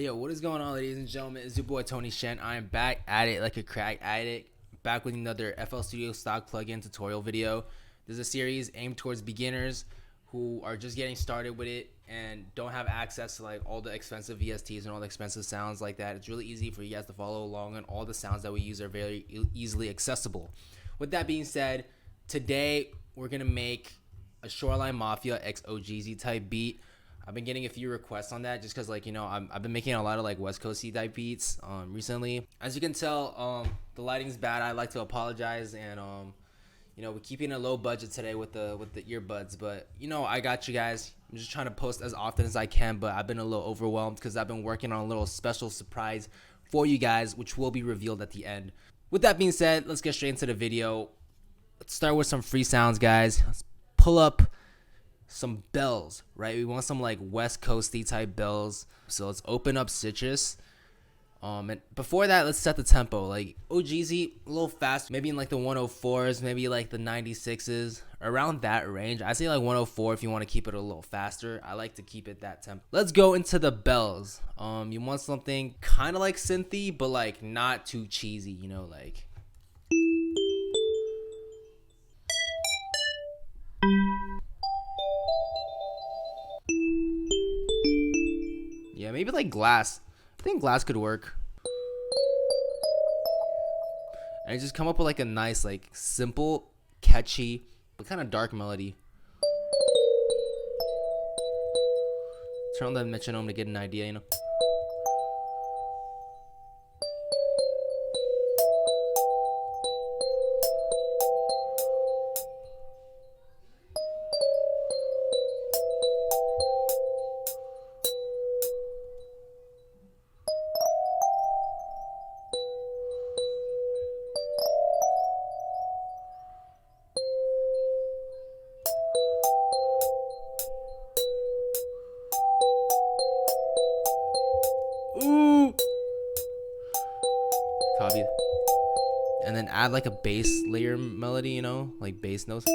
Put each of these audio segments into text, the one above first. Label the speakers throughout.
Speaker 1: Hey yo, what is going on, ladies and gentlemen? It's your boy Tony Shen. I am back at it like a crack addict, back with another FL Studio stock plugin tutorial video. This is a series aimed towards beginners who are just getting started with it and don't have access to like all the expensive VSTs and all the expensive sounds like that. It's really easy for you guys to follow along, and all the sounds that we use are very easily accessible. With that being said, today we're gonna make a Shoreline Mafia X ogheesy type beat. I've been getting a few requests on that just because, like, you know, I've been making a lot of like West Coasty type beats recently. As you can tell, the lighting's bad. I'd like to apologize, and you know, we're keeping a low budget today with the earbuds, but you know, I got you guys. I'm just trying to post as often as I can, but I've been a little overwhelmed because I've been working on a little special surprise for you guys, which will be revealed at the end. With that being said, let's get straight into the video. Let's start with some free sounds, guys. Let's pull up some bells, right? We want some like West Coasty type bells. So let's open up Citrus. And before that, let's set the tempo. Like ogheesy, a little fast, maybe in like the 104s, maybe like the 96s, around that range. I say like 104 if you want to keep it a little faster. I like to keep it that tempo. Let's go into the bells. You want something kind of like synthy, but like not too cheesy, you know, like. Yeah, maybe like glass. I think glass could work. And just come up with like a nice, like simple, catchy, but kind of dark melody. Turn on the metronome to get an idea, you know. Ooh. Copy. And then add like a bass layer melody, you know, like bass notes.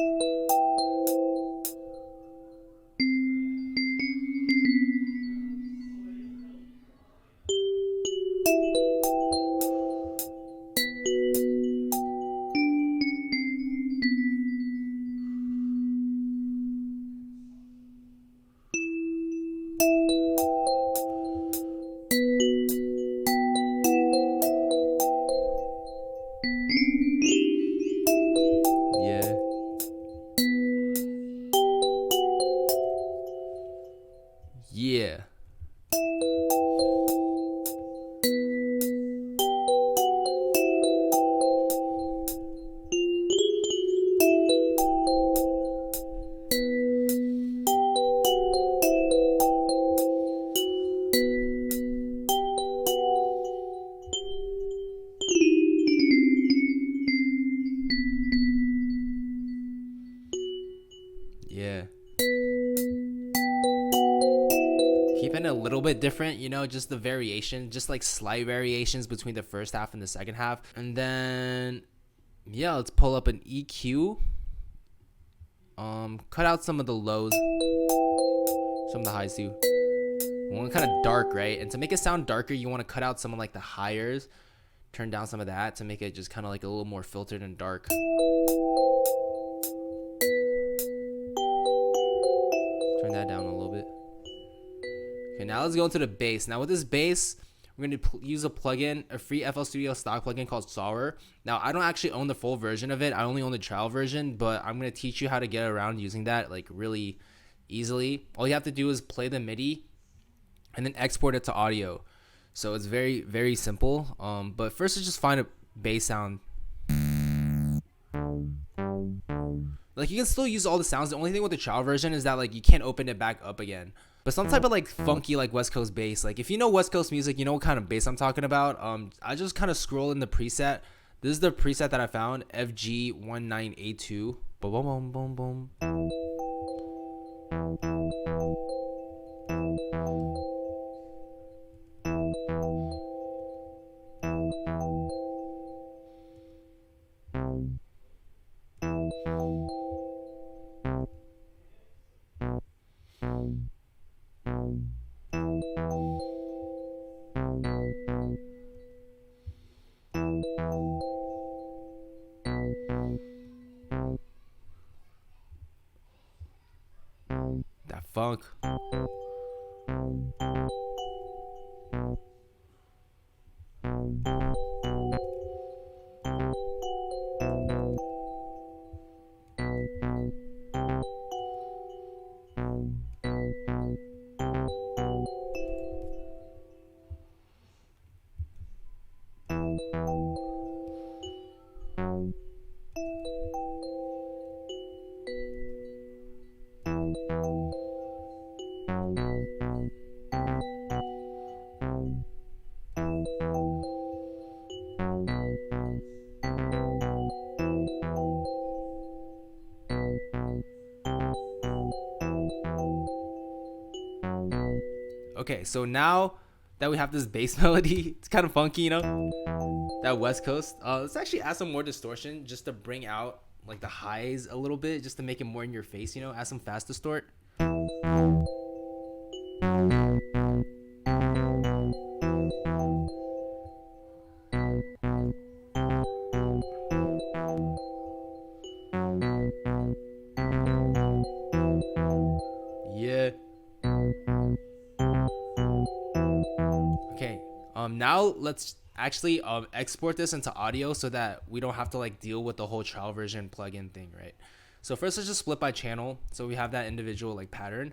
Speaker 1: Yeah. Yeah. Yeah. Keeping it a little bit different, you know, just the variation, just like slight variations between the first half and the second half. And then, yeah, let's pull up an EQ. Cut out some of the lows, some of the highs too. We want kind of dark, right? And to make it sound darker, you want to cut out some of like the highers, turn down some of that to make it just kind of like a little more filtered and dark. Turn that down a little bit. Okay, now let's go into the bass. Now with this bass, we're going to use a plugin, a free FL Studio stock plugin called Sour. Now, I don't actually own the full version of it. I only own the trial version, but I'm going to teach you how to get around using that like really easily. All you have to do is play the MIDI and then export it to audio. So it's very, very simple. But first, let's just find a bass sound. Like, you can still use all the sounds. The only thing with the trial version is that like you can't open it back up again. But some type of like funky like West Coast bass. Like if you know West Coast music, you know what kind of bass I'm talking about. I just kind of scroll in the preset. This is the preset that I found, FG1982. Boom, boom, boom, boom, boom. funk. Okay, so now that we have this bass melody, it's kind of funky, you know, that West Coast. Let's actually add some more distortion just to bring out like the highs a little bit, just to make it more in your face, you know, add some fast distort. Yeah. Okay, now let's actually export this into audio so that we don't have to like deal with the whole trial version plugin thing, right? So first, let's just split by channel so we have that individual like pattern,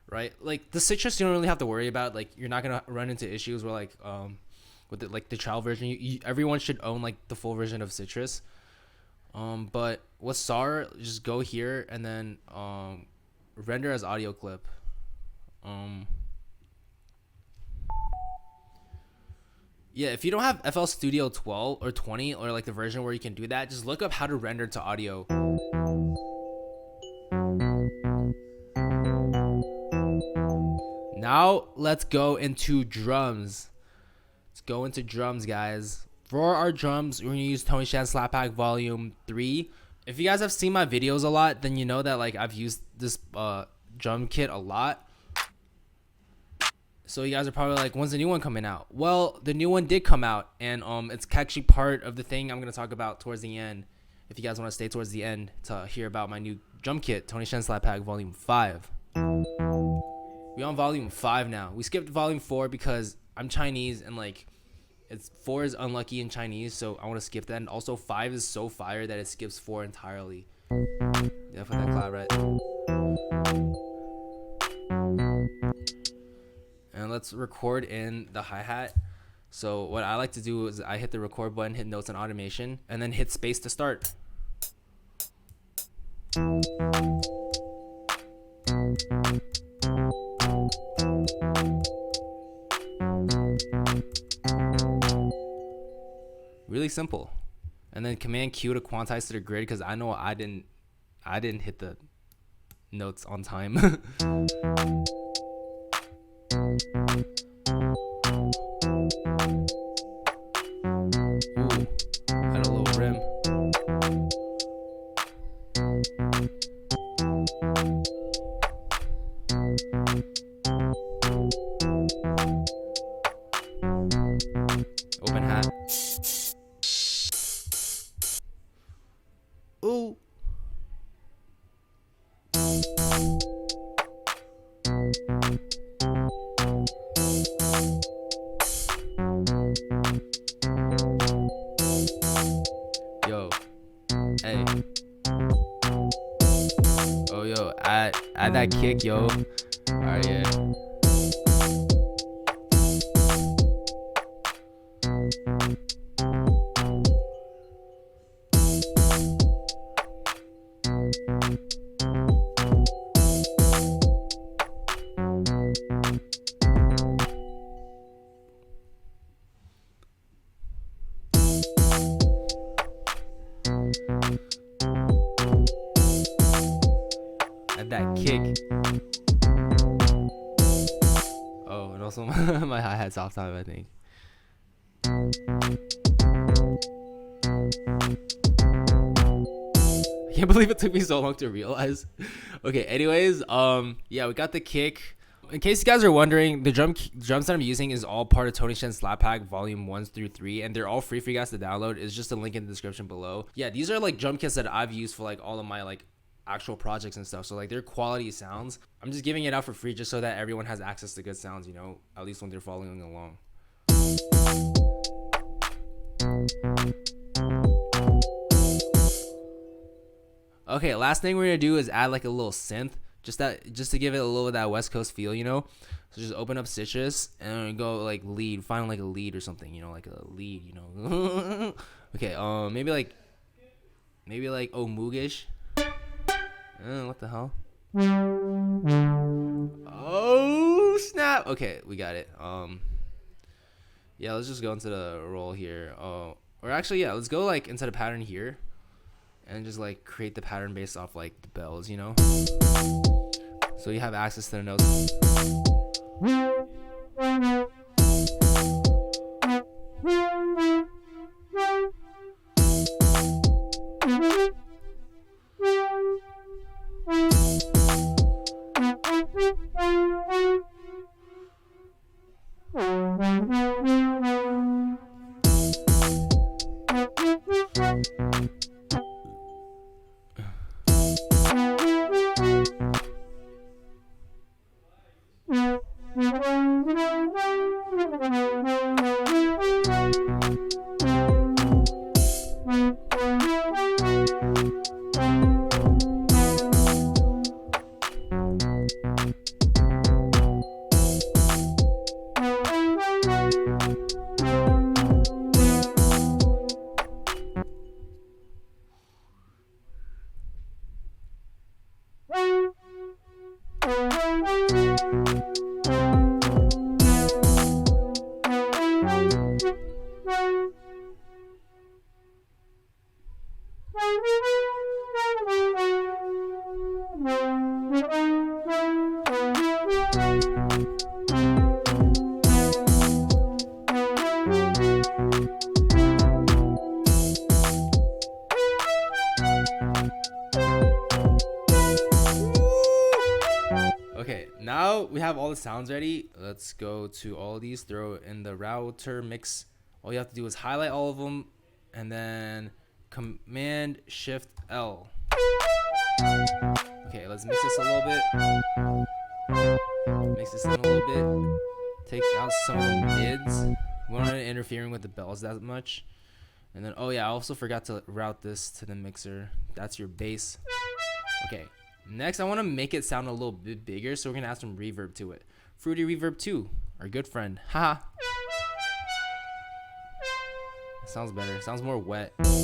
Speaker 1: right? Like the citrus, you don't really have to worry about. Like you're not gonna run into issues where like with the trial version, everyone should own like the full version of citrus. But with SAR, just go here and then render as audio clip. Yeah, if you don't have FL Studio 12 or 20 or like the version where you can do that, just look up how to render to audio. Now let's go into drums. Let's go into drums, guys. For our drums, we're gonna use Tony Shen Slap Pack Volume 3. If you guys have seen my videos a lot, then you know that like I've used this drum kit a lot. So you guys are probably like, when's the new one coming out? Well, the new one did come out, and it's actually part of the thing I'm gonna talk about towards the end. If you guys want to stay towards the end to hear about my new drum kit, Tony Shen Slap Pack Volume 5. We on Volume 5 now. We skipped Volume 4 because I'm Chinese and like it's 4 is unlucky in Chinese, so I want to skip that. And also 5 is so fire that it skips 4 entirely. Yeah, put that clap right. And let's record in the hi-hat. So what I like to do is I hit the record button, hit notes and automation, and then hit space to start. Really simple. And then Command Q to quantize to the grid, because I know I didn't hit the notes on time. Ooh, had a little rim. Open hat. Ooh. Yo, hey. Oh, yo, add that kick, yo. Alright, yeah. Add that kick. Oh, and also my hi-hat's off time, I think. I can't believe it took me so long to realize. Okay, anyways, yeah, we got the kick. In case you guys are wondering, the drums that I'm using is all part of Tony Shen Slap Pack Volume 1 through 3, and they're all free for you guys to download. It's just a link in the description below. Yeah, these are like drum kits that I've used for like all of my like actual projects and stuff. So like, they're quality sounds. I'm just giving it out for free just so that everyone has access to good sounds, you know, at least when they're following along. Okay, last thing we're gonna do is add like a little synth, just to give it a little of that West Coast feel, you know. So just open up Citrus and go like lead, find like a lead or something, you know, like a lead, you know. Okay, maybe like oh Moogish. What the hell? Oh snap! Okay, we got it. Yeah, let's just go into the roll here. Or actually, yeah, let's go like into the pattern here, and just like create the pattern based off like the bells, you know. So you have access to the notes. Okay, now we have all the sounds ready. Let's go to all of these, throw in the router mix. All you have to do is highlight all of them and then Command Shift L. Okay, let's mix this a little bit. Mix this in a little bit. Take out some of the mids. We don't want it interfering with the bells that much. And then, oh yeah, I also forgot to route this to the mixer. That's your bass. Okay. Next, I want to make it sound a little bit bigger, so we're going to add some reverb to it. Fruity Reverb 2, our good friend. Haha. Sounds better. Sounds more wet. Turn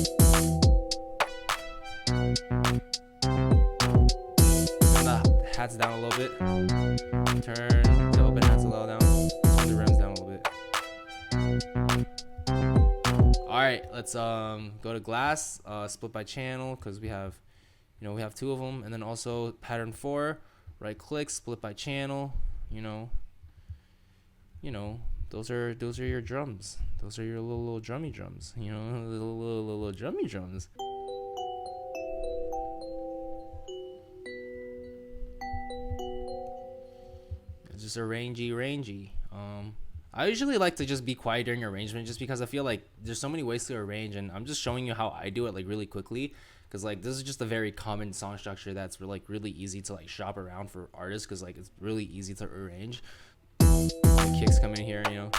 Speaker 1: the hats down a little bit. Turn the open hats a little down. Turn the rims down a little bit. Alright, let's go to glass, split by channel, because we have... You know, we have two of them, and then also pattern 4, right click, split by channel. You know, those are your drums. Those are your little drummy drums. You know, little drummy drums. It's just a rangy. I usually like to just be quiet during arrangement, just because I feel like there's so many ways to arrange, and I'm just showing you how I do it like really quickly. Because like this is just a very common song structure that's like really easy to like shop around for artists, because like it's really easy to arrange. The kicks come in here, you know.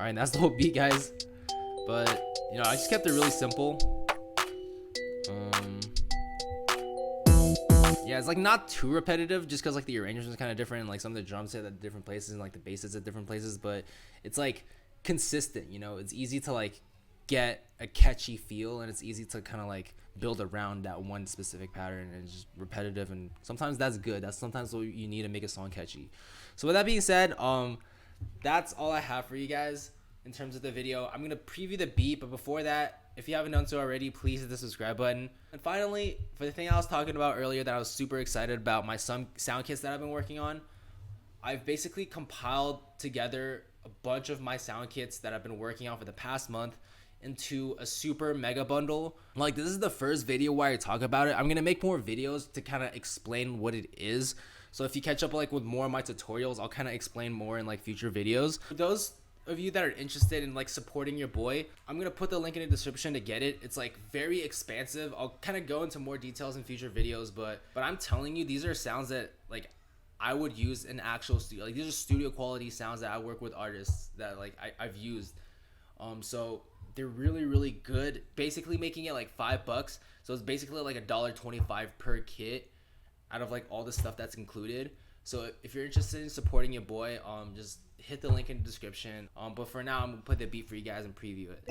Speaker 1: Alright, that's the whole beat, guys. But You know, I just kept it really simple. Yeah, it's like not too repetitive, just because like the arrangement is kind of different. Like some of the drums hit at different places, and like the bass is at different places. But it's like consistent. You know, it's easy to like get a catchy feel, and it's easy to kind of like build around that one specific pattern, and it's just repetitive. And sometimes that's good. That's sometimes what you need to make a song catchy. So with that being said, that's all I have for you guys in terms of the video. I'm gonna preview the beat, but before that, if you haven't done so already, please hit the subscribe button. And finally, for the thing I was talking about earlier that I was super excited about, my sound kits that I've been working on, I've basically compiled together a bunch of my sound kits that I've been working on for the past month into a super mega bundle. Like, this is the first video where I talk about it. I'm gonna make more videos to kind of explain what it is. So if you catch up like with more of my tutorials, I'll kind of explain more in like future videos. For those of you that are interested in like supporting your boy, I'm gonna put the link in the description to get it. It's like very expansive. I'll kind of go into more details in future videos, but I'm telling you, these are sounds that like I would use in actual studio. Like, these are studio quality sounds that I work with artists that like I've used. So they're really good. Basically making it like $5. So it's basically like $1.25 per kit out of like all the stuff that's included. So if you're interested in supporting your boy, just hit the link in the description. But for now, I'm gonna put the beat for you guys and preview it.